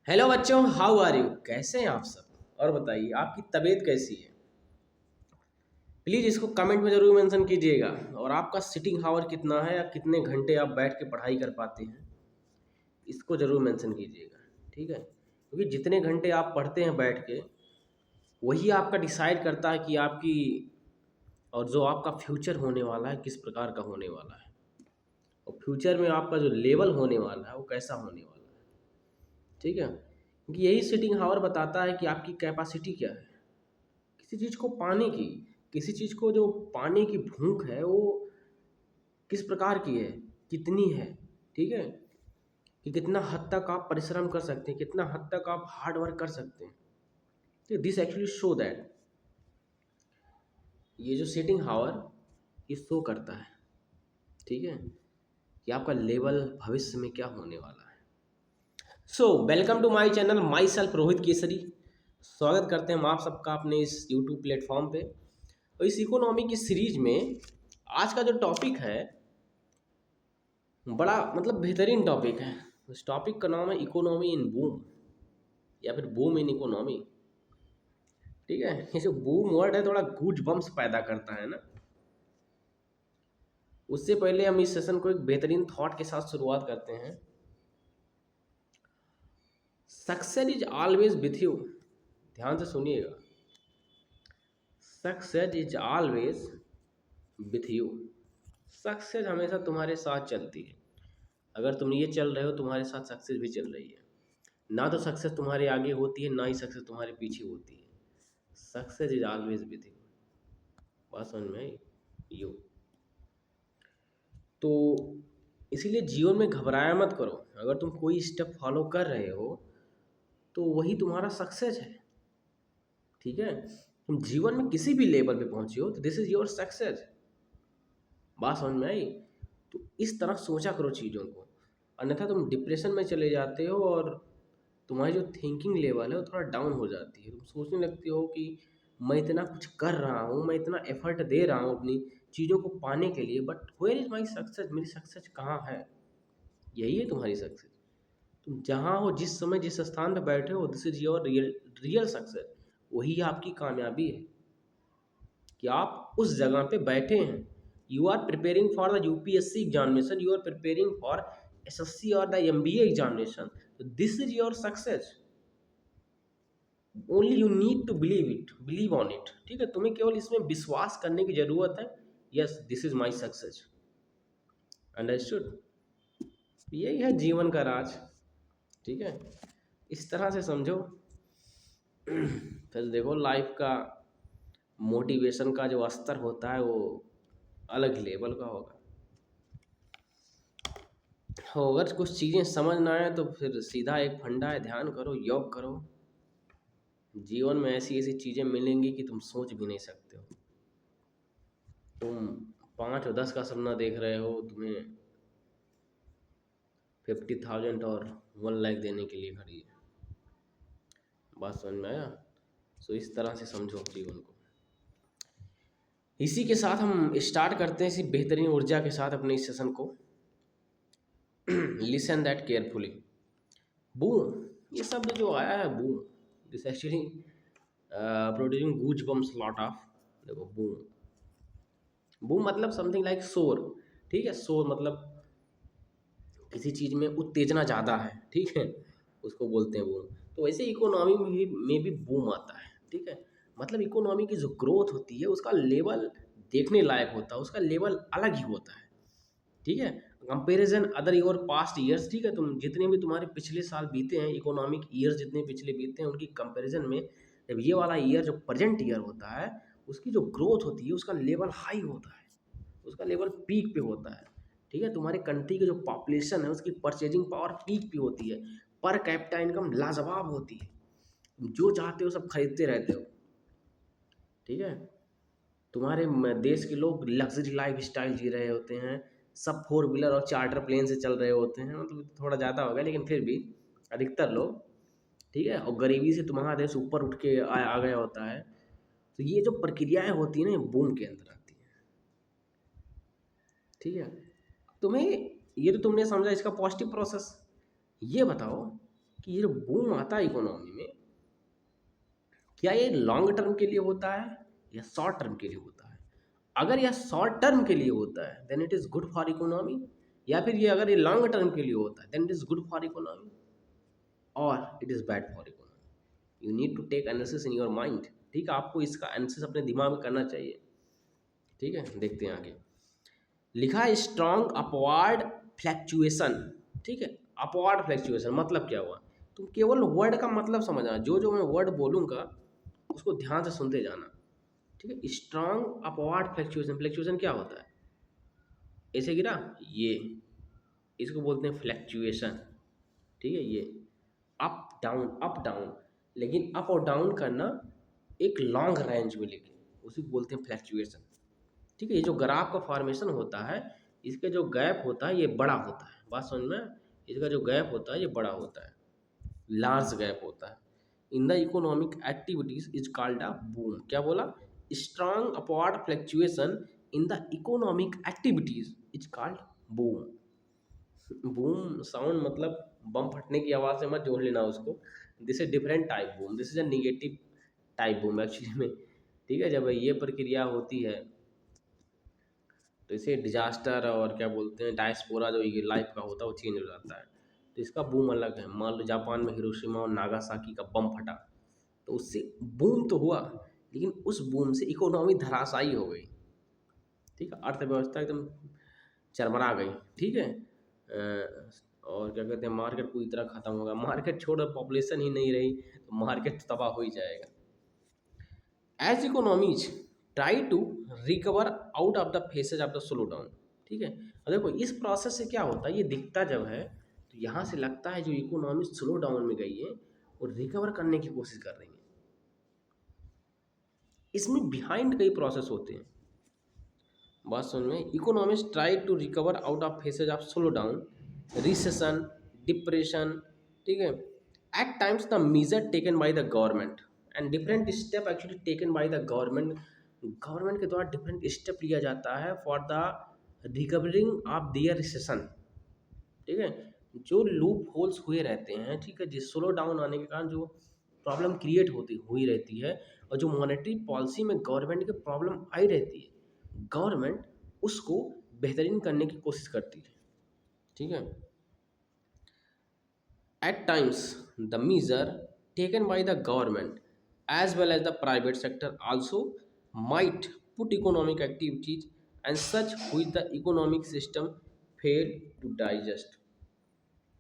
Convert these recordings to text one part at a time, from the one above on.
Hello बच्चों, how are you? कैसे हैं आप सब? और बताइए आपकी तबीयत कैसी है? प्लीज़ इसको कमेंट में ज़रूर मेंशन कीजिएगा। और आपका सिटिंग हावर कितना है या कितने घंटे आप बैठ के पढ़ाई कर पाते हैं, इसको ज़रूर मेंशन कीजिएगा। ठीक है, क्योंकि जितने घंटे आप पढ़ते हैं बैठ के, वही आपका डिसाइड करता है कि आपकी और जो आपका फ्यूचर होने वाला है किस प्रकार का होने वाला है, और फ्यूचर में आपका जो लेवल होने वाला है वो कैसा होने वाला है। ठीक है, क्योंकि यही सिटिंग हावर बताता है कि आपकी कैपेसिटी क्या है किसी चीज़ को पाने की। किसी चीज़ को जो पाने की भूख है वो किस प्रकार की है, कितनी है। ठीक है, कि कितना हद तक आप परिश्रम कर सकते हैं, कितना हद तक आप हार्ड वर्क कर सकते हैं। तो दिस एक्चुअली शो दैट, ये जो सेटिंग हावर ये शो करता है, ठीक है, कि आपका लेवल भविष्य में क्या होने वाला है। So welcome to my channel, myself Rohit Kesari. स्वागत करते हैं हम आप सबका अपने इस यूट्यूब प्लेटफॉर्म पे। और इस इकोनॉमी की सीरीज में आज का जो टॉपिक है, बड़ा मतलब बेहतरीन टॉपिक है। उस टॉपिक का नाम है इकोनॉमी इन बूम, या फिर बूम इन इकोनॉमी। ठीक है, ये जो बूम वर्ड है थोड़ा गूज बम्स पैदा करता है ना। उससे पहले हम इस सेशन को एक बेहतरीन थॉट के साथ शुरुआत करते हैं। Success is always with you. ध्यान से सुनिएगा, success is always with you. Success हमेशा तुम्हारे साथ चलती है। अगर तुम ये चल रहे हो, तुम्हारे साथ सक्सेस भी चल रही है। ना तो सक्सेस तुम्हारे आगे होती है, ना ही सक्सेस तुम्हारे पीछे होती है। Success is always with you. बात समझ में आई? यू। तो इसीलिए जीवन में घबराया मत करो। अगर तुम कोई स्टेप फॉलो कर रहे हो तो वही तुम्हारा सक्सेस है। ठीक है, तुम जीवन में किसी भी लेवल पे पहुंचे हो तो दिस इज योर सक्सेस। बात समझ में आई? तो इस तरह सोचा करो चीज़ों को, अन्यथा तुम डिप्रेशन में चले जाते हो और तुम्हारी जो थिंकिंग लेवल है वो थोड़ा डाउन हो जाती है। तुम सोचने लगते हो कि मैं इतना कुछ कर रहा हूँ, मैं इतना एफर्ट दे रहा हूँ अपनी चीज़ों को पाने के लिए, but where is my success? मेरी सक्सेस कहाँ है? यही है तुम्हारी सक्सेस। तुम जहाँ हो, जिस समय जिस स्थान पर बैठे हो, this is your real real success. वही आपकी कामयाबी है कि आप उस जगह पे बैठे हैं। You are preparing for the UPSC examination, you are preparing for SSC और the MBA examination. This is your success. Only you need to believe it, believe on it. ठीक है, तुम्हें केवल इसमें विश्वास करने की जरूरत है। Yes, this is my success. Understood? यही है जीवन का राज। ठीक है, इस तरह से समझो। फिर देखो लाइफ का मोटिवेशन का जो स्तर होता है वो अलग लेवल का होगा। अगर कुछ चीज़ें समझ ना आए तो फिर सीधा एक फंडा है, ध्यान करो, योग करो। जीवन में ऐसी ऐसी चीज़ें मिलेंगी कि तुम सोच भी नहीं सकते हो। तुम 5 और 10 का सपना देख रहे हो, तुम्हें 50,000 और 1 लाख देने के लिए खड़ी है। बात समझ में आया? सो इस तरह से समझो जीवन को। इसी के साथ हम स्टार्ट करते हैं इसी बेहतरीन ऊर्जा के साथ अपने इस सेशन को। Listen that carefully. बूम, ये शब्द जो आया है boom, this actually producing goosebumps lot of. देखो बूम, बूम मतलब समथिंग लाइक शोर। ठीक है, शोर मतलब किसी चीज़ में उत्तेजना ज़्यादा है। ठीक है, उसको बोलते हैं बूम। तो वैसे इकोनॉमी में भी बूम आता है। ठीक है, मतलब इकोनॉमी की जो ग्रोथ होती है उसका लेवल देखने लायक होता है, उसका लेवल अलग ही होता है। ठीक है, comparison other your past years. ठीक है, तुम जितने भी तुम्हारे पिछले साल बीते हैं, इकोनॉमिक ईयर्स जितने पिछले बीते हैं, उनकी कंपैरिजन में जब ये वाला ईयर जो प्रेजेंट ईयर होता है, उसकी जो ग्रोथ होती है उसका लेवल हाई होता है, उसका लेवल पीक पे होता है। ठीक है, तुम्हारे कंट्री की जो पॉपुलेशन है उसकी परचेजिंग पावर पीक पे होती है, पर कैपिटा इनकम लाजवाब होती है, तुम जो चाहते हो सब खरीदते रहते हो। ठीक है, तुम्हारे देश के लोग लग्जरी लाइफ स्टाइल जी रहे होते हैं, सब फोर व्हीलर और चार्टर प्लेन से चल रहे होते हैं। मतलब थोड़ा ज़्यादा हो गया लेकिन फिर भी अधिकतर लोग। ठीक है, और गरीबी से तुम्हारा देश ऊपर उठ के आ गया होता है। तो ये जो प्रक्रियाएं होती हैं ना, ये बूम के अंदर आती हैं। ठीक है, तुम्हें ये तो तुमने समझा इसका पॉजिटिव प्रोसेस। ये बताओ कि ये जो बूम आता है इकोनॉमी में, क्या ये लॉन्ग टर्म के लिए होता है या शॉर्ट टर्म के लिए होता है? अगर यह शॉर्ट टर्म के लिए होता है then it is good for economy, या फिर ये अगर ये लॉन्ग टर्म के लिए होता है then it is good for economy और it is bad for economy. You need to take analysis in your mind. ठीक है, आपको इसका एनालिसिस अपने दिमाग में करना चाहिए। ठीक है, देखते हैं आगे। लिखा है स्ट्रॉन्ग अपवार्ड फ्लैक्चुएशन। ठीक है, अपवार्ड फ्लैक्चुएशन मतलब क्या हुआ? तुम केवल वर्ड का मतलब समझना, जो जो मैं वर्ड बोलूँगा उसको ध्यान से सुनते जाना। ठीक है, स्ट्रॉन्ग अपवार्ड फ्लैक्चुएशन। फ्लैक्चुएशन क्या होता है? ऐसे गिरा ये, इसको बोलते हैं फ्लैक्चुएशन। ठीक है, ये अप डाउन, लेकिन अप और डाउन करना एक लॉन्ग रेंज में लेके, उसी को बोलते हैं फ्लैक्चुएशन। ठीक है, ये जो ग्राफ का फॉर्मेशन होता है, इसका जो गैप होता है ये बड़ा होता है। बात समझ में? इसका जो गैप होता है ये बड़ा होता है, लार्ज गैप होता है। In the economic activities is called a boom. क्या बोला? Strong upward fluctuation in the economic activities is called boom. Boom sound मतलब बम फटने की आवाज़ से मत जोड़ लेना उसको। This is different type boom, this is a negative type boom actually में। ठीक है, जब ये प्रक्रिया होती है तो इसे डिजास्टर और क्या बोलते हैं डायस्पोरा जो ये लाइफ का होता है वो चेंज हो जाता है। तो इसका बूम अलग है। मान लो जापान में हिरोशिमा और नागासाकी का बम फटा, तो उससे बूम तो हुआ, लेकिन उस बूम से इकोनॉमी धराशायी हो गई। ठीक है, अर्थव्यवस्था एकदम चरमरा गई। ठीक है, और क्या कहते हैं मार्केट पूरी तरह खत्म होगा। मार्केट छोड़ो, पॉपुलेशन ही नहीं रही तो मार्केट तबाह हो ही जाएगा। As economies try to recover out of the phases of the slow down. ठीक है, अब देखो इस प्रोसेस से क्या होता है, ये दिखता जब है तो यहाँ से लगता है जो इकोनॉमी स्लो डाउन में गई है और रिकवर करने की कोशिश कर रही है। इसमें बिहाइंड कई प्रोसेस होते हैं। बात समझ में? Economist try to recover out of phases of slow down, recession, depression. ठीक है, at times the measure taken by the government and different step actually taken by the government. Government के द्वारा डिफरेंट स्टेप लिया जाता है for the recovering of their recession. ठीक है, जो लूप होल्स हुए रहते हैं, ठीक है, जिस स्लो डाउन आने के कारण जो प्रॉब्लम क्रिएट होती हुई रहती है और जो मॉनेटरी पॉलिसी में गवर्नमेंट की प्रॉब्लम आई रहती है, गवर्नमेंट उसको बेहतरीन करने की कोशिश करती है। ठीक है, at times the measure taken by the government as well as the private sector also might put economic activities and such which the economic system fail to digest।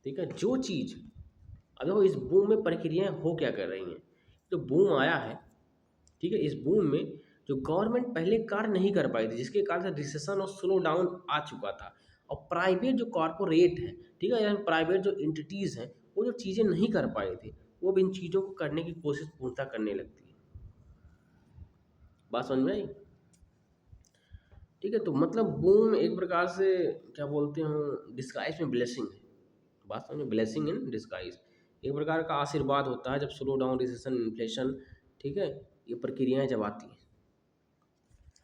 ठीक है, जो चीज़ अब देखो इस बूम में प्रक्रियाएं हो क्या कर रही हैं। जो बूम आया है, ठीक है, इस बूम में जो गवर्नमेंट पहले कार्य नहीं कर पाई थी, जिसके कारण से रिसेशन और स्लो डाउन आ चुका था, और प्राइवेट जो कॉरपोरेट है, ठीक है, या प्राइवेट जो एंटिटीज़ हैं, वो जो चीज़ें नहीं कर पाए थे वो अब इन चीज़ों को करने की कोशिश पूर्णतः करने लगती है। बात समझ में आई? ठीक है, तो मतलब बूम एक प्रकार से क्या बोलते हैं डिस्गाइज में ब्लेसिंग है। बात समझ में? ब्लेसिंग इन डिस्गाइज एक प्रकार का आशीर्वाद होता है जब स्लो डाउन, रिसेशन, इन्फ्लेशन, ठीक है, ये प्रक्रियाएं जब आती हैं।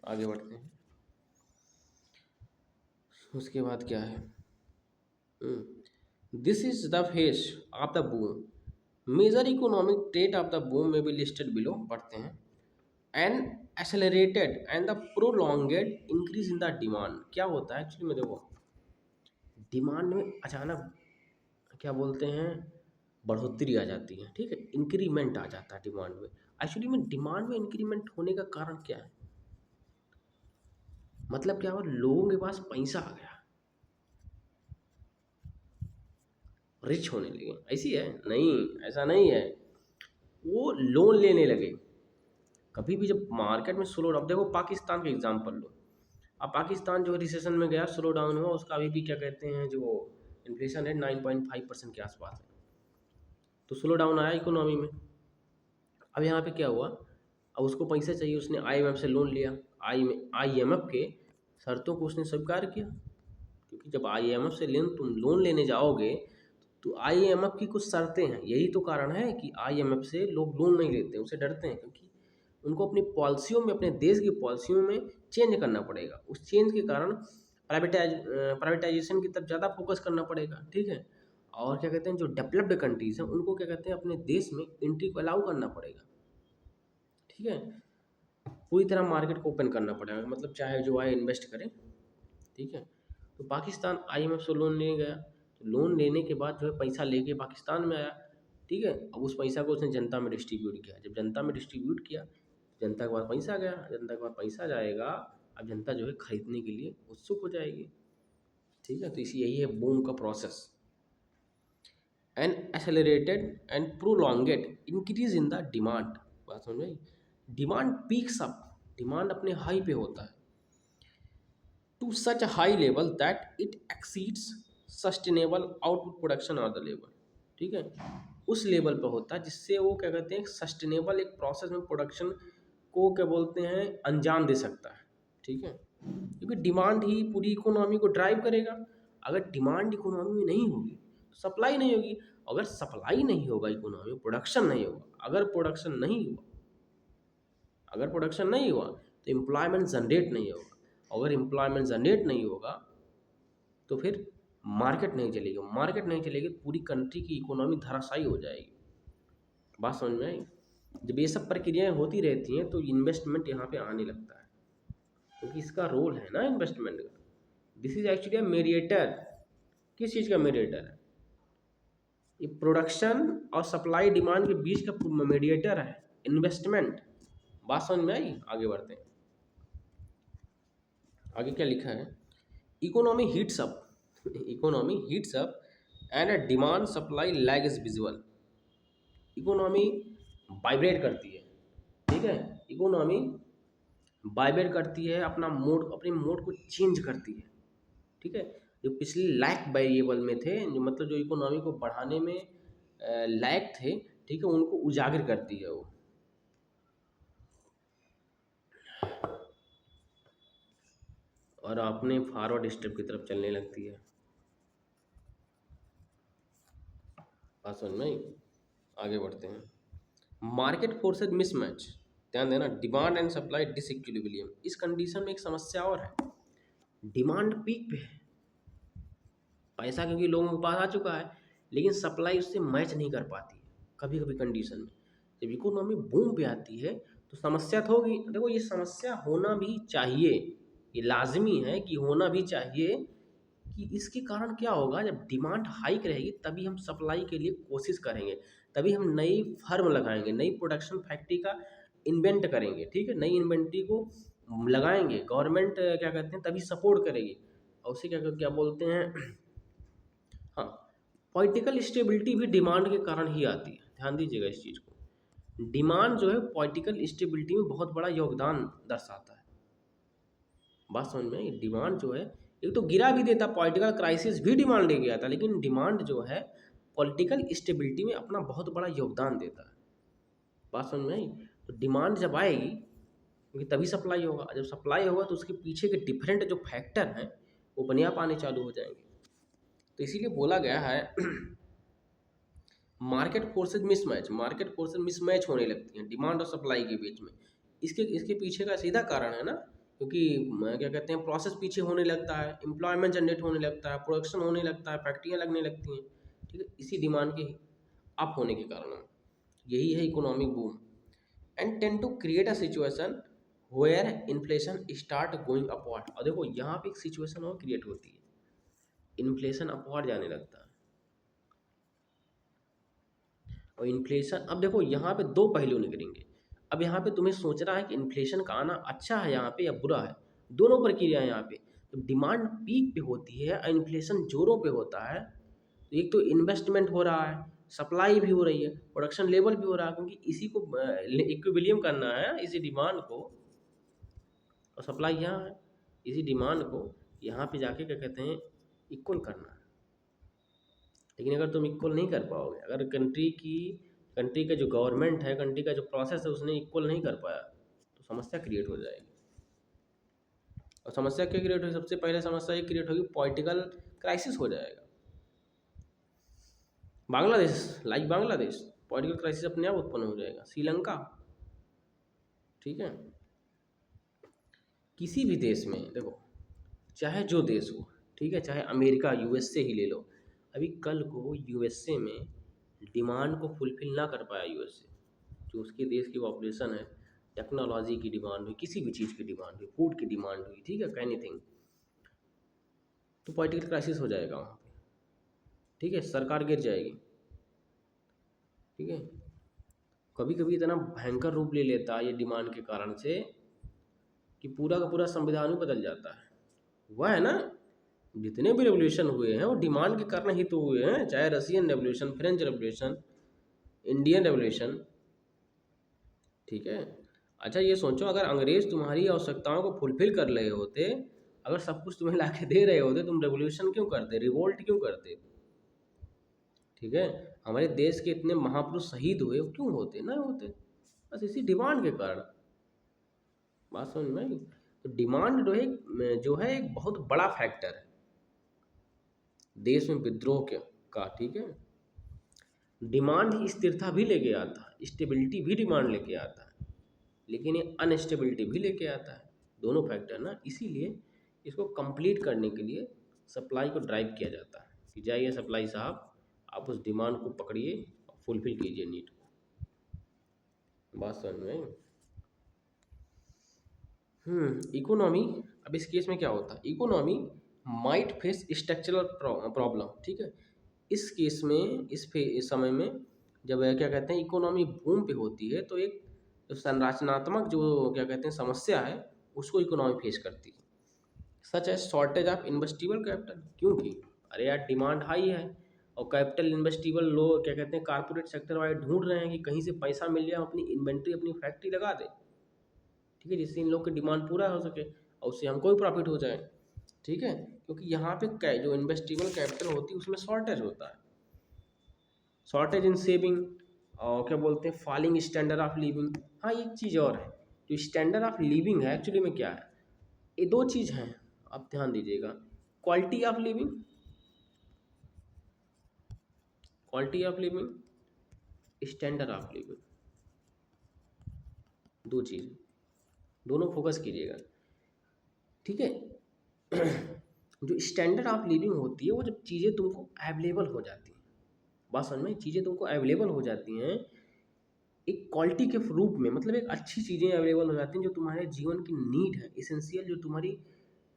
आगे बढ़ते हैं, उसके बाद क्या है? This is the phase of the boom. Major economic trait of the boom में भी लिस्टेड बिलो। पढ़ते हैं। An accelerated and the prolonged increase in the demand. क्या होता है एक्चुअली में? देखो डिमांड में अचानक क्या बोलते हैं बढ़ोतरी आ जाती है। ठीक है, इंक्रीमेंट आ जाता है डिमांड में। एक्चुअली में डिमांड में इंक्रीमेंट होने का कारण क्या है? मतलब क्या हुआ, लोगों के पास पैसा आ गया, रिच होने लगे। ऐसी है? नहीं, ऐसा नहीं है। वो लोन लेने लगे। कभी भी जब मार्केट में स्लो डाउन, देखो पाकिस्तान का एग्जांपल लो। अब पाकिस्तान जो रिसेशन में गया, स्लो डाउन हुआ, उसका अभी भी क्या कहते हैं जो इन्फ्लेशन है 9.5% के आसपास है। तो स्लो डाउन आया इकोनॉमी में। अब यहाँ पे क्या हुआ, अब उसको पैसा चाहिए, उसने आईएमएफ से लोन लिया। आईएमएफ के शर्तों को उसने स्वीकार किया, क्योंकि जब आईएमएफ से तुम लोन लेने जाओगे तो आईएमएफ की कुछ शर्तें हैं। यही तो कारण है कि आईएमएफ से लोग लोन नहीं लेते, उसे डरते हैं, क्योंकि उनको अपनी पॉलिसियों में, अपने देश की पॉलिसियों में चेंज करना पड़ेगा। उस चेंज के कारण प्राइवेटाइजेशन की तरफ ज़्यादा फोकस करना पड़ेगा। ठीक है, और क्या कहते हैं जो डेवलप्ड कंट्रीज हैं उनको क्या कहते हैं अपने देश में एंट्री को अलाउ करना पड़ेगा। ठीक है, पूरी तरह मार्केट को ओपन करना पड़ेगा, मतलब चाहे जो आए इन्वेस्ट करे। ठीक है, तो पाकिस्तान आईएमएफ से लोन लेने गया, तो लोन लेने के बाद जो है पैसा लेके पाकिस्तान में आया। ठीक है, अब उस पैसा को उसने जनता में डिस्ट्रीब्यूट किया, जब जनता में डिस्ट्रीब्यूट किया जनता के पास पैसा गया, जनता के पास पैसा जाएगा, अब जनता जो है खरीदने के लिए उत्सुक हो जाएगी। ठीक है, तो इसी यही है बूम का process. An accelerated and prolonged increase in the demand. बात समझ में, डिमांड पीक्स अप, डिमांड अपने हाई पे होता है, to such a high level that it exceeds sustainable output production और द लेवल। ठीक है, उस लेवल पे होता है जिससे वो क्या कहते हैं सस्टेनेबल एक प्रोसेस में प्रोडक्शन को क्या बोलते हैं अंजाम दे सकता है। ठीक है, क्योंकि डिमांड ही पूरी इकोनॉमी को ड्राइव करेगा। अगर डिमांड इकोनॉमी में नहीं होगी तो सप्लाई नहीं होगी, अगर सप्लाई नहीं होगा इकोनॉमी में प्रोडक्शन नहीं होगा, अगर प्रोडक्शन नहीं हुआ, अगर प्रोडक्शन नहीं हुआ तो एम्प्लॉयमेंट जनरेट नहीं होगा, अगर एम्प्लॉयमेंट जनरेट नहीं होगा तो फिर मार्केट नहीं चलेगी, मार्केट नहीं चलेगी तो पूरी कंट्री की इकोनॉमी धराशायी हो जाएगी। बात समझ में आई। जब ये सब प्रक्रियाएं होती रहती हैं तो इन्वेस्टमेंट यहाँ पे आने लगता है, क्योंकि इसका रोल है ना इन्वेस्टमेंट का। This is actually a mediator. किस चीज़ का मीडिएटर है ये? प्रोडक्शन और सप्लाई डिमांड के बीच का मीडिएटर है इन्वेस्टमेंट। बात समझ में आई, आगे बढ़ते हैं। आगे क्या लिखा है, economy heats up, economy heats up and a demand supply lag is visual. Economy vibrate करती है। ठीक है, इकोनॉमी वाइब्रेट करती है, अपना मोड, अपने मोड को चेंज करती है। ठीक है, जो पिछले लैक वेरिएबल में थे, जो मतलब जो इकोनॉमी को बढ़ाने में लैक थे, ठीक है, उनको उजागर करती है वो। और अपने फॉरवर्ड स्टेप की तरफ चलने लगती है। बात समझ में आई? आगे बढ़ते हैं। मार्केट फोर्सेज मिसमैच, ध्यान देना, डिमांड एंड सप्लाई डिसइक्विलिब्रियम। इस कंडीशन में एक समस्या और है, डिमांड पीक पे है, पैसा क्योंकि लोगों के पास आ चुका है, लेकिन सप्लाई उससे मैच नहीं कर पाती है। कभी कभी कंडीशन में जब इकोनॉमी बूम पे आती है तो समस्या तो होगी। देखो ये समस्या होना भी चाहिए, ये लाजमी है कि होना भी चाहिए, कि इसके कारण क्या होगा, जब डिमांड हाइक रहेगी तभी हम सप्लाई के लिए कोशिश करेंगे, तभी हम नई फर्म लगाएंगे, नई प्रोडक्शन फैक्ट्री का इन्वेंट करेंगे। ठीक है, नई इन्वेंट्री को लगाएंगे, गवर्नमेंट क्या कहते हैं तभी सपोर्ट करेगी, और उसे क्या क्या बोलते हैं, हाँ, पॉलिटिकल स्टेबिलिटी भी डिमांड के कारण ही आती है। ध्यान दीजिएगा इस चीज़ को, डिमांड जो है पॉलिटिकल स्टेबिलिटी में बहुत बड़ा योगदान दर्शाता है। बात समझ में आई? डिमांड जो है एक तो गिरा भी देता, पॉलिटिकल क्राइसिस भी डिमांड ले गया था, लेकिन डिमांड जो है पॉलिटिकल स्टेबिलिटी में अपना बहुत बड़ा योगदान देता है। बात समझ में आई? तो डिमांड जब आएगी क्योंकि तभी सप्लाई होगा, जब सप्लाई होगा तो उसके पीछे के डिफरेंट जो फैक्टर हैं वो अपने आप आने चालू हो जाएंगे। तो इसीलिए बोला गया है market forces mismatch, market forces mismatch होने लगती हैं डिमांड और सप्लाई के बीच में। इसके इसके पीछे का सीधा कारण है ना, क्योंकि क्या कहते हैं प्रोसेस पीछे होने लगता है, एम्प्लॉयमेंट जनरेट होने लगता है, प्रोडक्शन होने लगता है, फैक्ट्रियाँ लगने लगती हैं। ठीक है, इसी डिमांड के अप होने के कारण यही है economic boom. And tend to create a situation where inflation start going upward. और देखो यहाँ पे एक सिचुएशन और क्रिएट होती है, इन्फ्लेशन अपवर्ड जाने लगता है। और इन्फ्लेशन, अब देखो यहाँ पे दो पहलू निकलेंगे। अब यहाँ पे तुम्हें सोचना है कि इन्फ्लेशन का आना अच्छा है यहाँ पे या बुरा है, दोनों प्रक्रिया है यहाँ पे। तो डिमांड पीक पे होती है और इन्फ्लेशन जोरों पे होता है, तो एक तो इन्वेस्टमेंट हो रहा है, सप्लाई भी हो रही है, प्रोडक्शन लेवल भी हो रहा है, क्योंकि इसी को इक्विलिब्रियम करना है, इसी डिमांड को, और सप्लाई यहाँ है, इसी डिमांड को यहाँ पे जाके क्या कहते हैं इक्वल करना है। लेकिन अगर तुम इक्वल नहीं कर पाओगे, अगर कंट्री का जो गवर्नमेंट है, कंट्री का जो प्रोसेस है उसने इक्वल नहीं कर पाया, तो समस्या क्रिएट हो जाएगी। और समस्या क्या क्रिएट होगी, सबसे पहले समस्या ये क्रिएट होगी, पॉलिटिकल क्राइसिस हो जाएगा। Bangladesh, like Bangladesh, political crisis अपने आप उत्पन्न हो जाएगा। श्रीलंका, ठीक है, किसी भी देश में देखो, चाहे जो देश हो, ठीक है, चाहे अमेरिका यूएस से ही ले लो, अभी कल को यूएसए में डिमांड को फुलफिल ना कर पाया यूएसए, जो उसके देश की पॉपुलेशन है, टेक्नोलॉजी की डिमांड हुई, किसी भी चीज़ की डिमांड हुई, फूड की डिमांड हुई, ठीक है, एनीथिंग, तो पॉलिटिकल क्राइसिस हो जाएगा वहाँ पे, ठीक है, सरकार गिर जाएगी, ठीक है। कभी कभी इतना भयंकर रूप ले लेता है ये डिमांड के कारण से कि पूरा का पूरा संविधान ही बदल जाता है। हुआ है ना, जितने भी रेवोल्यूशन हुए हैं वो डिमांड के कारण ही तो हुए हैं, चाहे Russian revolution, French revolution, Indian revolution, ठीक है। अच्छा ये सोचो, अगर अंग्रेज तुम्हारी आवश्यकताओं को फुलफिल कर रहे होते, अगर सब कुछ तुम्हें ला के दे रहे होते, तुम रेवोल्यूशन क्यों करते, रिवोल्ट क्यों करते, ठीक है। हमारे देश के इतने महापुरुष शहीद हुए, वो क्यों होते ना होते, बस इसी डिमांड के कारण। बात समझ में आई? तो डिमांड जो है एक बहुत बड़ा फैक्टर है देश में विद्रोह के का, ठीक है। डिमांड ही स्थिरता भी लेके आता है, स्टेबिलिटी भी डिमांड लेके आता है, लेकिन ये अनस्टेबिलिटी भी लेके आता है, दोनों फैक्टर ना। इसीलिए इसको कंप्लीट करने के लिए सप्लाई को ड्राइव किया जाता है कि जाइए सप्लाई साहब, आप उस डिमांड को पकड़िए और फुलफिल कीजिए नीड को। बात समझ में आई? इकोनॉमी, अब इस केस में क्या होता है, economy might face structural problem, ठीक है। इस केस में इस समय में जब क्या कहते हैं इकोनॉमी बूम पे होती है, तो एक जो संरचनात्मक जो क्या कहते हैं समस्या है, उसको इकोनॉमी फेस करती है, सच है शॉर्टेज ऑफ इन्वेस्टिबल कैपिटल, क्योंकि अरे यार डिमांड हाई है और कैपिटल इन्वेस्टिबल लोग क्या कहते हैं कारपोरेट सेक्टर वाले ढूंढ रहे हैं कि कहीं से पैसा मिल जाए, अपनी इन्वेंट्री अपनी फैक्ट्री लगा दे, ठीक है, जिससे इन लोग की डिमांड पूरा हो सके और उससे हमको भी प्रॉफिट हो जाए, ठीक है। क्योंकि यहाँ पे जो इन्वेस्टिबल कैपिटल होती है उसमें शॉर्टेज होता है, शॉर्टेज इन सेविंग, और क्या बोलते हैं फॉलिंग स्टैंडर्ड ऑफ लिविंग। हाँ एक चीज़ और है, जो स्टैंडर्ड ऑफ लिविंग है एक्चुअली में क्या है, ये दो चीज़ हैं, आप ध्यान दीजिएगा, quality of living, quality of living, standard of living, दो चीज़, दोनों फोकस कीजिएगा, ठीक है। जो स्टैंडर्ड ऑफ लिविंग होती है वो जब चीज़ें तुमको अवेलेबल हो जाती हैं, बात समझ में, चीज़ें तुमको अवेलेबल हो जाती हैं एक क्वालिटी के रूप में, मतलब एक अच्छी चीज़ें अवेलेबल हो जाती हैं जो तुम्हारे जीवन की नीड है, इसेंशियल, जो तुम्हारी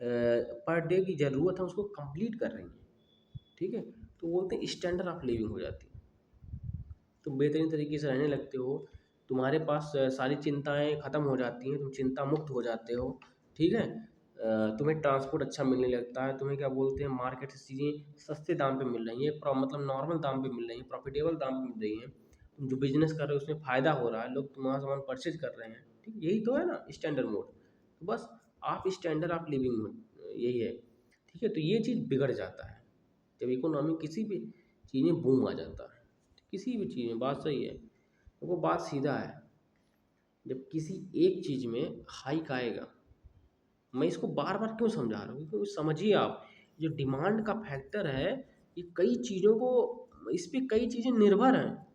पर डे की ज़रूरत है उसको कंप्लीट कर रही हैं, ठीक है, तो बोलते हैं स्टैंडर्ड ऑफ लिविंग हो जाती है, तुम बेहतरीन तरीके से रहने लगते हो, तुम्हारे पास सारी चिंताएं ख़त्म हो जाती हैं, तुम चिंता मुक्त हो जाते हो, ठीक है। तुम्हें ट्रांसपोर्ट अच्छा मिलने लगता है, तुम्हें क्या बोलते हैं मार्केट से चीज़ें सस्ते दाम पे मिल रही हैं, मतलब नॉर्मल दाम पे मिल रही हैं, प्रॉफिटेबल दाम पे मिल रही हैं, तुम जो बिजनेस कर रहे हो उसमें फ़ायदा हो रहा है, लोग तुम्हारा सामान परचेज कर रहे हैं, ठीक, यही तो है ना स्टैंडर्ड मोड। तो बस आप स्टैंडर्ड ऑफ लिविंग यही है, ठीक है। तो ये चीज़ बिगड़ जाता है जब इकोनॉमी किसी भी चीज़ में बूम आ जाता है, किसी भी चीज़ में, बात सही है, वो बात सीधा है, जब किसी एक चीज़ में हाइक आएगा, मैं इसको बार बार क्यों समझा रहा हूँ, क्योंकि समझिए आप, जो डिमांड का फैक्टर है, ये कई चीज़ों को, इस पे कई चीज़ें निर्भर हैं,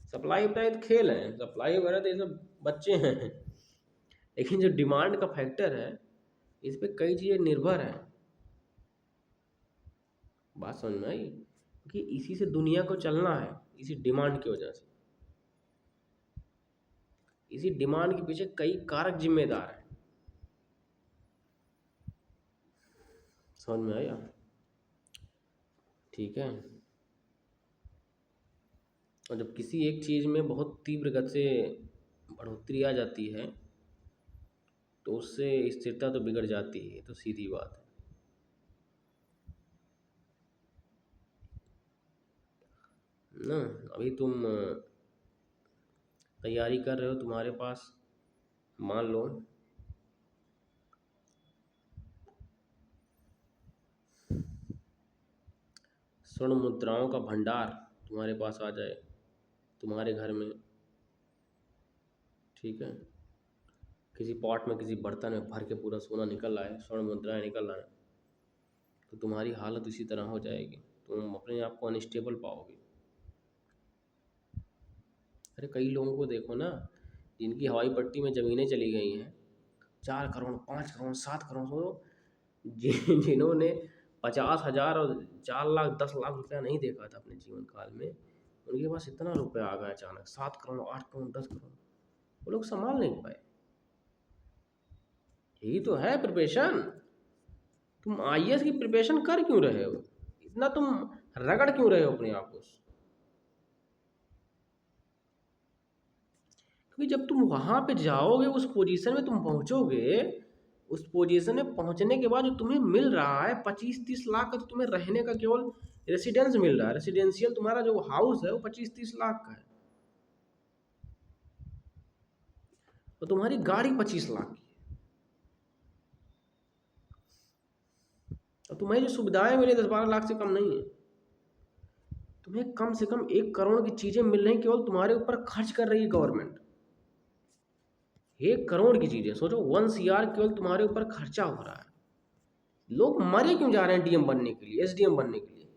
सप्लाई वप्लाई तो खेल है, सप्लाई वगैरह तो ये सब बच्चे हैं, लेकिन जो डिमांड का फैक्टर है इस पे कई चीज़ें निर्भर हैं, बात समझ में आई, कि इसी से दुनिया को चलना है, इसी डिमांड की वजह से, इसी डिमांड के पीछे कई कारक जिम्मेदार हैं, समझ में आया, ठीक है। और जब किसी एक चीज़ में बहुत तीव्र गति से बढ़ोतरी आ जाती है तो उससे स्थिरता तो बिगड़ जाती है, तो सीधी बात है ना। अभी तुम तैयारी कर रहे हो, तुम्हारे पास मान लो स्वर्ण मुद्राओं का भंडार तुम्हारे पास आ जाए, तुम्हारे घर में, ठीक है, किसी पॉट में किसी बर्तन में भर के पूरा सोना निकल आए, स्वर्ण मुद्राएं निकल आए, तो तुम्हारी हालत इसी तरह हो जाएगी, तुम अपने आप को अनस्टेबल पाओगे। अरे कई लोगों को देखो ना, जिनकी हवाई पट्टी में ज़मीनें चली गई हैं, 4 करोड़ 5 करोड़ 7 करोड़, जिन्होंने 50,000 और 4 लाख 10 लाख रुपया नहीं देखा था अपने जीवन काल में, उनके पास इतना रुपया आ गया अचानक, 7 करोड़ 8 करोड़ 10 करोड़, वो लोग संभाल नहीं पाए। यही तो है प्रिपरेशन। तुम आईएएस की प्रिपरेशन कर क्यों रहे हो, इतना तुम रगड़ क्यों रहे हो अपने आप को? क्योंकि जब तुम वहां पे जाओगे, उस पोजीशन में तुम पहुंचोगे, उस पोजीशन में पहुंचने के बाद जो तुम्हें मिल रहा है 25-30 लाख का, तो तुम्हें रहने का केवल रेसिडेंस मिल रहा है, रेसिडेंशियल तुम्हारा जो हाउस है वो 25-30 लाख का है, और तुम्हारी गाड़ी 25 लाख की है, और तुम्हें जो सुविधाएं मिली 10-12 लाख से कम नहीं है। तुम्हें कम से कम 1 करोड़ की चीजें मिल रही, केवल तुम्हारे ऊपर खर्च कर रही है गवर्नमेंट। 1 करोड़ की चीजें सोचो, 1 CR केवल तुम्हारे ऊपर खर्चा हो रहा है। लोग मरे क्यों जा रहे हैं डीएम बनने के लिए, एसडीएम बनने के लिए,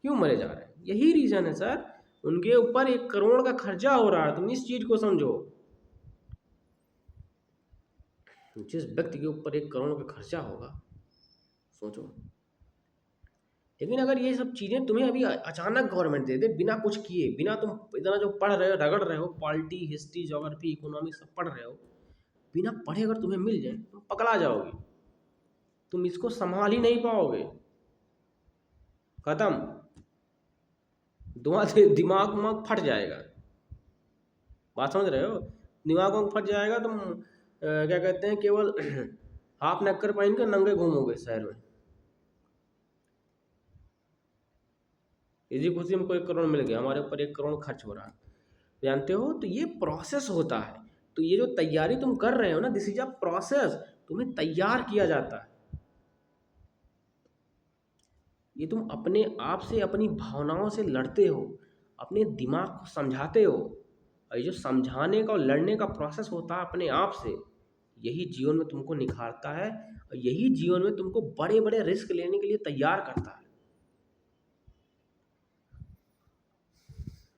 क्यों मरे जा रहे हैं? यही रीजन है सर, उनके ऊपर 1 करोड़ का खर्चा हो रहा है। तुम इस चीज को समझो, जिस व्यक्ति के ऊपर 1 करोड़ का खर्चा होगा, सोचो। लेकिन अगर ये सब चीजें तुम्हें अभी अचानक गवर्नमेंट दे दे, बिना कुछ किए, बिना तुम इतना जो पढ़ रहे हो, रगड़ रहे हो, पॉलिटी हिस्ट्री ज्योग्राफी इकोनॉमी सब पढ़ रहे हो, बिना पढ़े अगर तुम्हें मिल जाए, तुम पकड़ा जाओगे, तुम इसको संभाल ही नहीं पाओगे, खत्म, दिमाग उमाग फट जाएगा। बात समझ रहे हो? दिमाग उमाग फट जाएगा, तुम क्या कहते हैं, केवल हाफ नक्कर पहन कर नंगे घूमोगे शहर में। इसी खुशी हमको 1 करोड़ मिल गया, हमारे ऊपर 1 करोड़ खर्च हो रहा है, जानते हो? तो ये प्रोसेस होता है। तो ये जो तैयारी तुम कर रहे हो ना, दिस इज अ प्रोसेस, तुम्हें तैयार किया जाता है। ये तुम अपने आप से, अपनी भावनाओं से लड़ते हो, अपने दिमाग को समझाते हो, और ये जो समझाने का और लड़ने का प्रोसेस होता है अपने आप से, यही जीवन में तुमको निखारता है, और यही जीवन में तुमको बड़े बड़े रिस्क लेने के लिए तैयार करता है।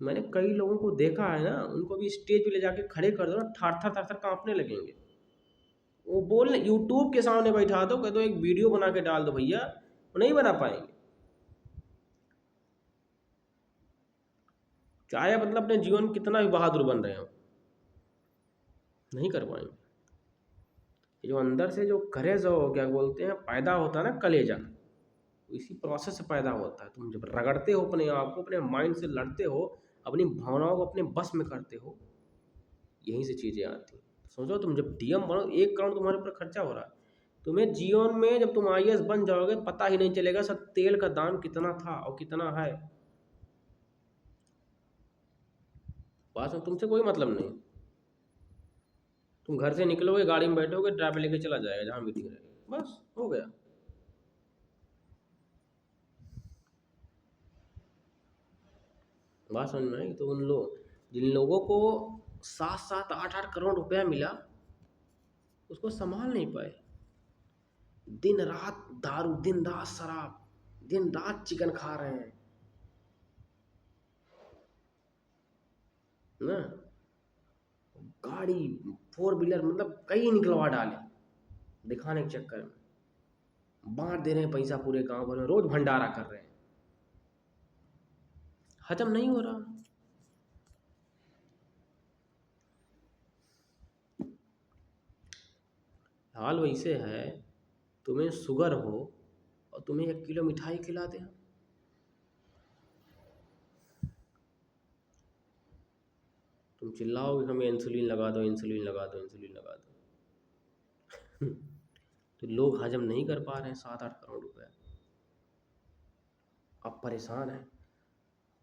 मैंने कई लोगों को देखा है ना, उनको भी स्टेज पे ले जाके खड़े कर दो ना, थर थर थर थर कांपने लगेंगे। वो बोल, यूट्यूब के सामने बैठा दो, कह दो एक वीडियो बना के डाल दो भैया, वो नहीं बना पाएंगे। चाहे मतलब अपने जीवन में कितना भी बहादुर बन रहे हो, नहीं कर पाएंगे। ये जो अंदर से जो करेज हो, क्या बोलते हैं, पैदा होता है ना, कलेजा, इसी प्रोसेस से पैदा होता है। तुम जब रगड़ते हो अपने आप को, अपने माइंड से लड़ते हो, अपनी भावनाओं को अपने बस में करते हो, यहीं से चीज़ें आती हैं। सोचो, तुम जब डीएम बनो, 1 करोड़ तुम्हारे ऊपर खर्चा हो रहा है, तुम्हें जीवन में जब तुम आईएएस बन जाओगे, पता ही नहीं चलेगा सब तेल का दाम कितना था और कितना है। बात में तुमसे कोई मतलब नहीं, तुम घर से निकलोगे, गाड़ी में बैठोगे, ड्राइवर लेके चला जाएगा जहाँ मीटिंग रहेगी, बस हो गया। बात समझ में आई? तो उन लोग, जिन लोगों को 7-7 8-8 करोड़ रुपया मिला, उसको संभाल नहीं पाए। दिन रात दारू, दिन रात शराब, दिन रात चिकन खा रहे हैं ना, गाड़ी 4 व्हीलर मतलब कई निकलवा डाले दिखाने के चक्कर में, बांट दे रहे हैं पैसा पूरे गांव भर में, रोज भंडारा कर रहे हैं, हजम नहीं हो रहा। हाल वैसे है, तुम्हें शुगर हो और तुम्हें 1 किलो मिठाई खिला दें, तुम चिल्लाओगे हमें इंसुलिन लगा दो, इंसुलिन लगा दो, इंसुलिन लगा दो। तो लोग हजम नहीं कर पा रहे हैं 7-8 करोड़ रुपए, अब परेशान है,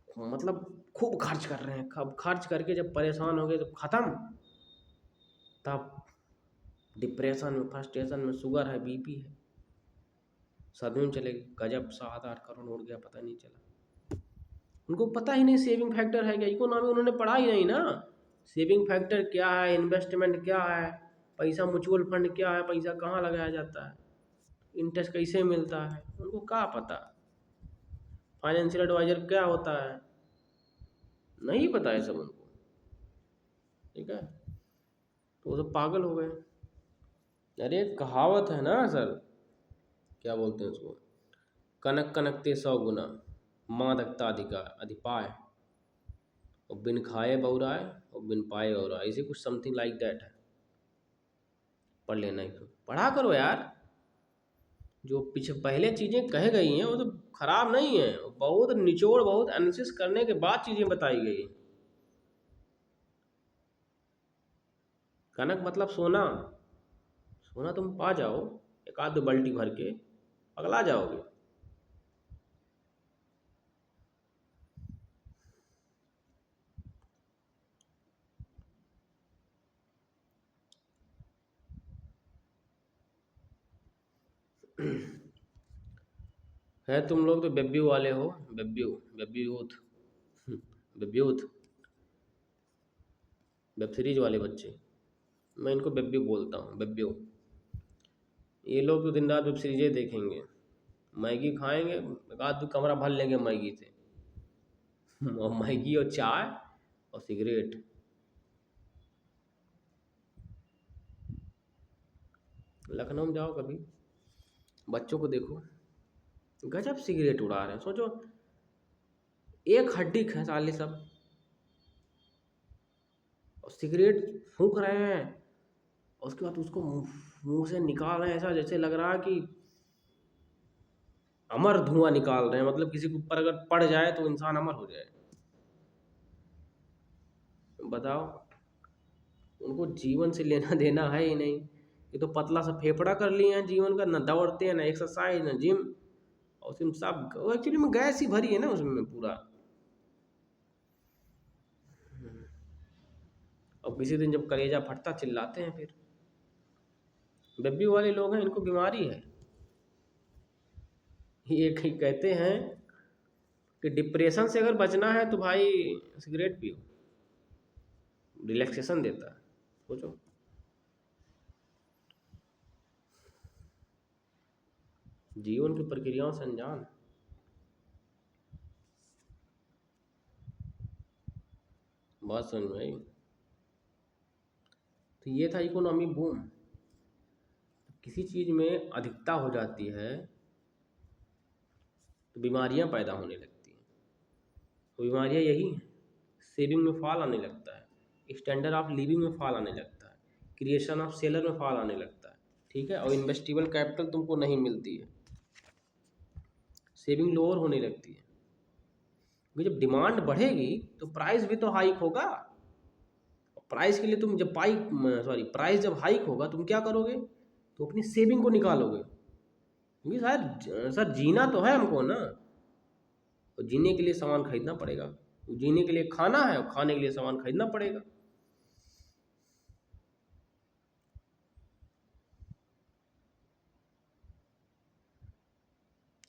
मतलब खूब खर्च कर रहे हैं। अब खर्च करके जब परेशान हो गए तो खत्म, तब डिप्रेशन में, फ्रस्ट्रेशन में, शुगर है, बीपी है, सदमे में चले गए, गजब 7-8 करोड़ उड़ गया, पता नहीं चला। उनको पता ही नहीं सेविंग फैक्टर है क्या, इकोनॉमी उन्होंने पढ़ा ही नहीं ना। सेविंग फैक्टर क्या है, इन्वेस्टमेंट क्या है, पैसा म्यूचुअल फंड क्या है, पैसा कहाँ लगाया जाता है, इंटरेस्ट कैसे मिलता है, उनको क्या पता। फाइनेंशियल एडवाइजर क्या होता है, नहीं पता है सब उनको, ठीक है। तो वो सब पागल हो गए। अरे एक कहावत है ना सर, क्या बोलते हैं उसको, कनक कनकते 100 गुना, मादकता अधिपाय, और बिन खाए बहुराए, और बिन पाए और ऐसे कुछ समथिंग लाइक दैट है। पढ़ लेना ही, पढ़ा करो यार। जो पीछे पहले चीज़ें कह गई हैं वो तो खराब नहीं है, बहुत निचोड़, बहुत एनालिसिस करने के बाद चीज़ें बताई गई हैं। कनक मतलब सोना, सोना तुम पा जाओ एक आध बाल्टी भर के, पगला जाओगे। है तुम लोग तो बेब्यू वाले हो, बेब्यू, बेब्यू यूथ, बेब्यू यूथ, वेब सीरीज वाले बच्चे। मैं इनको बेब्यू बोलता हूँ, बेब्यू। ये लोग तो दिन रात वेब सीरीजें देखेंगे, मैगी खाएंगे, एक आध कमरा भर लेंगे मैगी से, और मैगी और चाय और सिगरेट। लखनऊ में जाओ कभी, बच्चों को देखो, गजब सिगरेट उड़ा रहे हैं। सोचो, एक हड्डी खैसाले सब, और सिगरेट फूंक रहे हैं, और उसके बाद उसको मुंह से निकाल रहे हैं, ऐसा जैसे लग रहा है कि अमर धुआं निकाल रहे हैं। मतलब किसी के ऊपर अगर पड़ जाए तो इंसान अमर हो जाए। बताओ, उनको जीवन से लेना देना है ही नहीं। ये तो पतला सा फेफड़ा कर लिए हैं जीवन का, ना दौड़ते हैं, ना एक्सरसाइज, ना जिम, और उसमें सब एक्चुअली में गैस ही भरी है ना उसमें पूरा। और किसी दिन जब कलेजा फटता चिल्लाते हैं फिर। बेबी वाले लोग हैं, इनको बीमारी है। ये कहते हैं कि डिप्रेशन से अगर बचना है तो भाई सिगरेट पियो, रिलैक्सेशन देता है। सोचो, जीवन की प्रक्रियाओं से अनजान। बात समझ में आई? तो ये था इकोनॉमी बूम। किसी चीज़ में अधिकता हो जाती है तो बीमारियां पैदा होने लगती हैं। तो बीमारियां यही हैं, सेविंग में फॉल आने लगता है, स्टैंडर्ड ऑफ लिविंग में फॉल आने लगता है, क्रिएशन ऑफ सेलर में फॉल आने लगता है, ठीक है, और इन्वेस्टेबल कैपिटल तुमको नहीं मिलती है, सेविंग लोअर होने लगती है। क्योंकि जब डिमांड बढ़ेगी तो प्राइस भी तो हाइक होगा। प्राइस के लिए तुम जब प्राइस जब हाइक होगा तुम क्या करोगे? तो अपनी सेविंग को निकालोगे, क्योंकि शायद सर जीना तो है हमको ना, और जीने के लिए सामान खरीदना पड़ेगा। तो जीने के लिए खाना है और खाने के लिए सामान खरीदना पड़ेगा।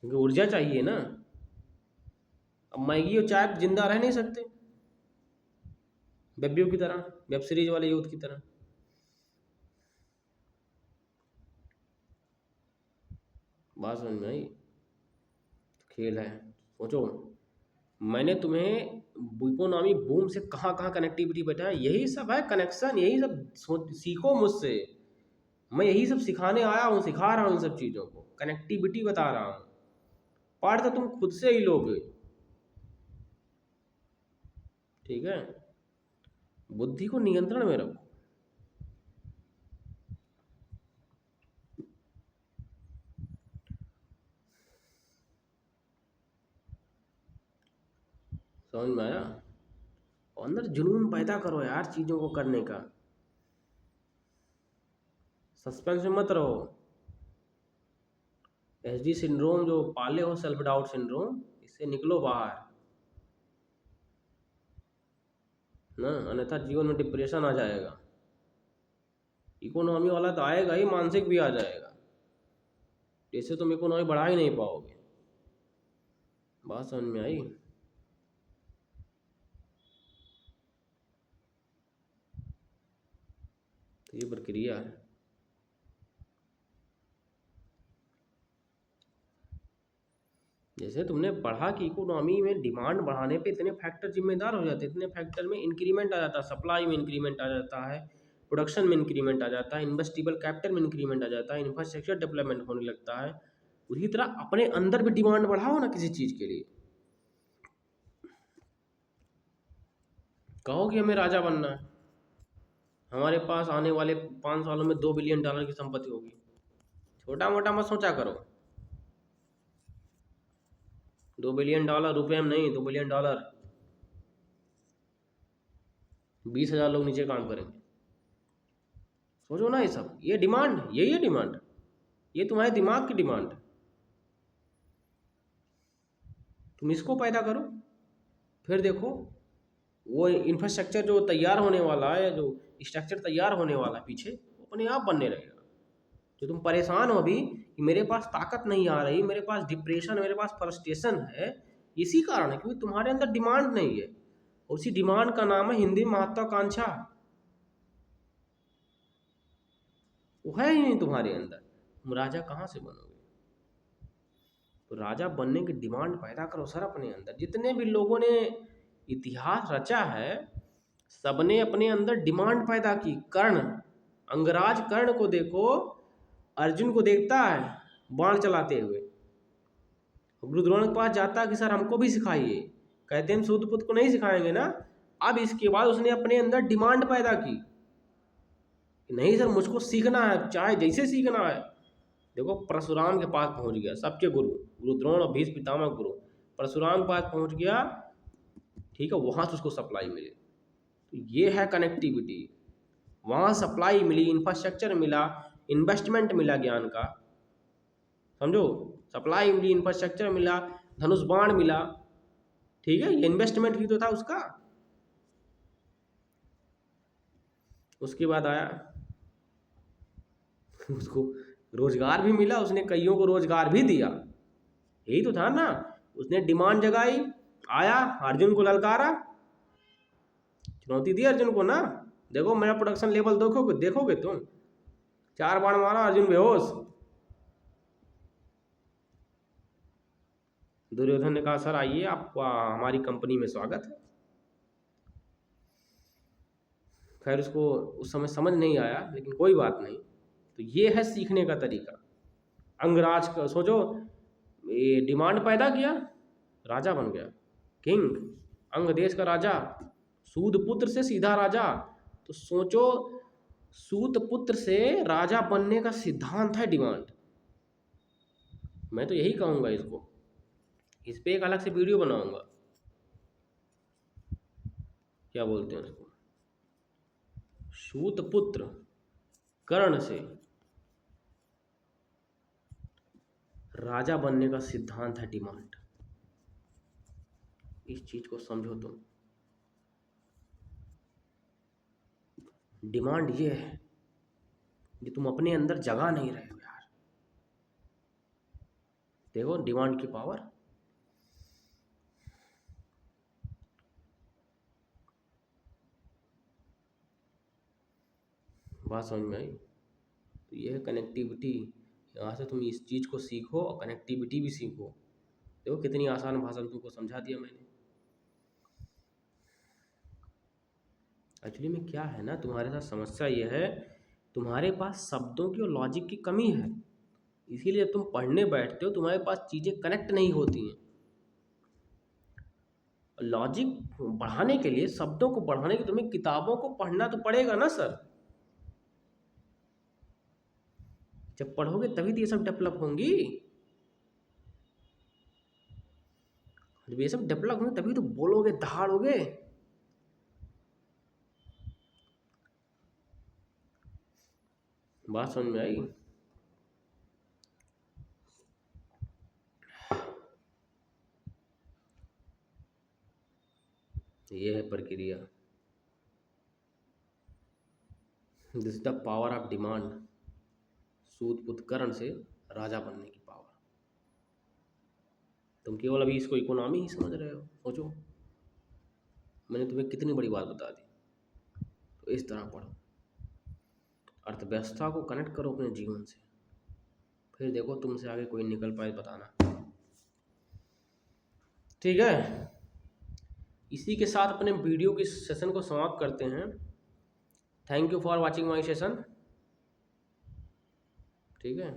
क्योंकि ऊर्जा चाहिए ना। अब मैगी और चाय तो जिंदा रह नहीं सकते, बेबियों की तरह, वेब सीरीज वाले यूथ की तरह। बात समझ में आई? खेल है। सोचो, मैंने तुम्हें इकोनॉमी बूम से कहाँ कहाँ कनेक्टिविटी बताया, यही सब है कनेक्शन, यही सब सीखो मुझसे। मैं यही सब सिखाने आया हूँ, सिखा रहा हूँ इन सब चीज़ों को, कनेक्टिविटी बता रहा हूँ। पाठ तो तुम खुद से ही लोगे, ठीक है। बुद्धि को नियंत्रण में रखो। समझ में आया? और अंदर जुनून पैदा करो यार चीज़ों को करने का, सस्पेंस में मत रहो। एचडी सिंड्रोम जो पाले हो, सेल्फ डाउट सिंड्रोम, इससे निकलो बाहर ना, अन्यथा जीवन में डिप्रेशन आ जाएगा। इकोनॉमी वाला तो आएगा ही, मानसिक भी आ जाएगा, जैसे तुम इकोनॉमी बढ़ा ही नहीं पाओगे। बात समझ में आई? तो ये प्रक्रिया है। जैसे तुमने पढ़ा कि इकोनॉमी में डिमांड बढ़ाने पे इतने फैक्टर जिम्मेदार हो जाते हैं, इतने फैक्टर में इंक्रीमेंट आ जाता है, सप्लाई में इंक्रीमेंट आ जाता है, प्रोडक्शन में इंक्रीमेंट आ जाता है, इन्वेस्टेबल कैपिटल में इंक्रीमेंट आ जाता है, इंफ्रास्ट्रक्चर डेवलपमेंट होने लगता है, उसी तरह अपने अंदर भी डिमांड बढ़ाओ ना किसी चीज के लिए। कहो कि हमें राजा बनना है, हमारे पास आने वाले 5 सालों में $2 बिलियन की संपत्ति होगी। छोटा मोटा मत सोचा करो। $2 बिलियन रुपए में नहीं, $2 बिलियन। 20,000 लोग नीचे काम करेंगे। सोचो ना, ये सब ये डिमांड, यही है डिमांड, ये तुम्हारे दिमाग की डिमांड। तुम इसको पैदा करो, फिर देखो वो इंफ्रास्ट्रक्चर जो तैयार होने वाला है, जो स्ट्रक्चर तैयार होने वाला है पीछे, वो अपने आप बनने रहेगा। जो तुम परेशान हो अभी कि मेरे पास ताकत नहीं आ रही, मेरे पास डिप्रेशन, मेरे पास फ्रस्ट्रेशन है, इसी कारण है क्योंकि तुम्हारे अंदर डिमांड नहीं है। उसी डिमांड का नाम है हिंदी में महत्वाकांक्षा। वो है ही नहीं तुम्हारे अंदर, तुम राजा कहाँ से बनोगे? तो राजा बनने की डिमांड पैदा करो सर अपने अंदर। जितने भी लोगों ने इतिहास रचा है, सबने अपने अंदर डिमांड पैदा की। कर्ण, अंगराज कर्ण को देखो, अर्जुन को देखता है बाण चलाते हुए, गुरु द्रोण के पास जाता है कि सर हमको भी सिखाइए, कहते हैं सूतपुत्र को नहीं सिखाएंगे ना। अब इसके बाद उसने अपने अंदर डिमांड पैदा की कि नहीं सर मुझको सीखना है, चाहे जैसे सीखना है। देखो परशुराम के पास पहुंच गया, सबके गुरु, गुरु द्रोण और भीष्म पितामह गुरु, परशुराम के पास पहुंच गया, ठीक है, वहां से उसको सप्लाई मिले। तो ये है कनेक्टिविटी। वहां सप्लाई मिली, इंफ्रास्ट्रक्चर मिला, इन्वेस्टमेंट मिला ज्ञान का, समझो, सप्लाई मिली, इंफ्रास्ट्रक्चर मिला, धनुष बाण मिला, ठीक है, ये इन्वेस्टमेंट भी तो था उसका। उसके बाद आया उसको रोजगार भी मिला, उसने कईयों को रोजगार भी दिया, यही तो था ना। उसने डिमांड जगाई, आया अर्जुन को ललकारा, चुनौती दी अर्जुन को ना, देखो मेरा प्रोडक्शन लेवल देखोगे, देखोगे तुम, 4 बाण मारा, अर्जुन बेहोश। दुर्योधन ने कहा सर आइए, आपका हमारी कंपनी में स्वागत है। खैर उसको उस समय समझ नहीं आया, लेकिन कोई बात नहीं। तो ये है सीखने का तरीका। अंगराज का सोचो, ये डिमांड पैदा किया, राजा बन गया, किंग, अंग देश का राजा, सूद पुत्र से सीधा राजा। तो सोचो, सूत पुत्र से राजा बनने का सिद्धांत है डिमांड। मैं तो यही कहूंगा इसको, इस पे एक अलग से वीडियो बनाऊंगा, क्या बोलते हैं उसको, सूत पुत्र कर्ण से राजा बनने का सिद्धांत है डिमांड। इस चीज को समझो तुम। डिमांड ये है कि तुम अपने अंदर जगा नहीं रहे हो यार। देखो डिमांड की पावर। बात समझ में आई? तो ये है कनेक्टिविटी। यहाँ से तुम इस चीज़ को सीखो और कनेक्टिविटी भी सीखो। देखो कितनी आसान भाषा में तुमको समझा दिया मैंने। एक्चुअली में क्या है ना, तुम्हारे साथ समस्या ये है, तुम्हारे पास शब्दों की और लॉजिक की कमी है। इसीलिए जब तुम पढ़ने बैठते हो तुम्हारे पास चीज़ें कनेक्ट नहीं होती हैं। लॉजिक बढ़ाने के लिए, शब्दों को बढ़ाने के लिए तुम्हें किताबों को पढ़ना तो पड़ेगा ना सर। जब पढ़ोगे तभी तो ये सब डेवलप होंगी। जब ये सब डेवलप होंगे तभी तो बोलोगे, दहाड़ोगे। बात समझ में आई? ये है प्रक्रिया। This is the power of demand. सूत पुत्र कर्ण से राजा बनने की पावर। तुम केवल अभी इसको इकोनॉमी ही समझ रहे हो। सोचो मैंने तुम्हें कितनी बड़ी बात बता दी। तो इस तरह पढ़ो, अर्थव्यवस्था को कनेक्ट करो अपने जीवन से, फिर देखो तुमसे आगे कोई निकल पाए, बताना। ठीक है, इसी के साथ अपने वीडियो की सेशन को समाप्त करते हैं। Thank you for watching my session. ठीक है,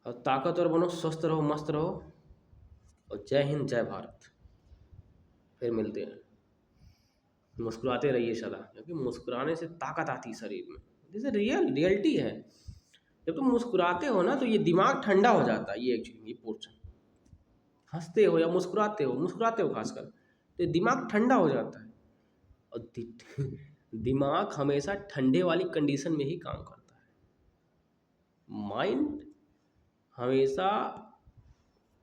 और ताकतवर बनो, स्वस्थ रहो, मस्त रहो। और जय हिंद, जय भारत। फिर मिलते हैं। मुस्कुराते रहिए सदा, क्योंकि मुस्कुराने से ताकत आती है शरीर में। जैसे रियलिटी है। जब तुम मुस्कुराते हो ना, तो ये दिमाग ठंडा हो जाता है। ये एक्चुअली ये पोर्शन, हंसते हो या मुस्कुराते हो खासकर, तो ये दिमाग ठंडा हो जाता है। और दिमाग हमेशा ठंडे वाली कंडीशन में ही काम करता है। माइंड हमेशा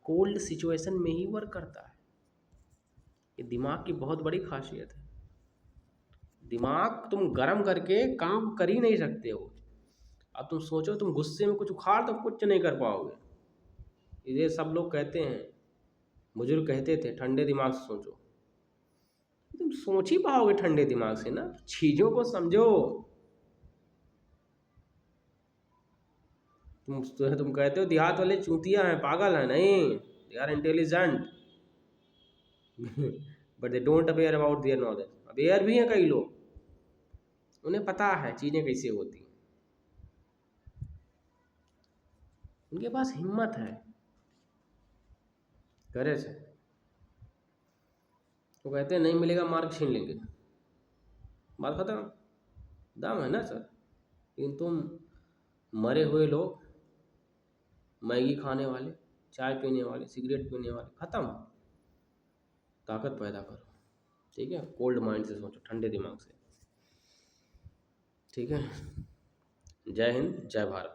कोल्ड सिचुएशन में ही वर्क करता है। ये दिमाग की बहुत बड़ी खासियत है। दिमाग तुम गर्म करके काम कर ही नहीं सकते हो। अब तुम सोचो, तुम गुस्से में कुछ उखाड़ तो कुछ नहीं कर पाओगे। ये सब लोग कहते हैं, बुजुर्ग कहते थे, ठंडे दिमाग से सोचो। तुम सोच ही पाओगे ठंडे दिमाग से ना, चीजों को समझो। तुम कहते हो देहात वाले चूतिया हैं, पागल हैं। नहीं, they are intelligent but they don't aware about their knowledge. Aware भी हैं कई लोग, उन्हें पता है चीजें कैसे होती हैं, उनके पास हिम्मत है, करेज है। वो कहते हैं नहीं मिलेगा मार्ग छीन लेंगे, बात खत्म। दम है ना सर। लेकिन तुम मरे हुए लोग, मैगी खाने वाले, चाय पीने वाले, सिगरेट पीने वाले, खत्म। ताकत पैदा करो, ठीक है। कोल्ड माइंड से सोचो, ठंडे दिमाग से, ठीक है। जय हिंद, जय भारत।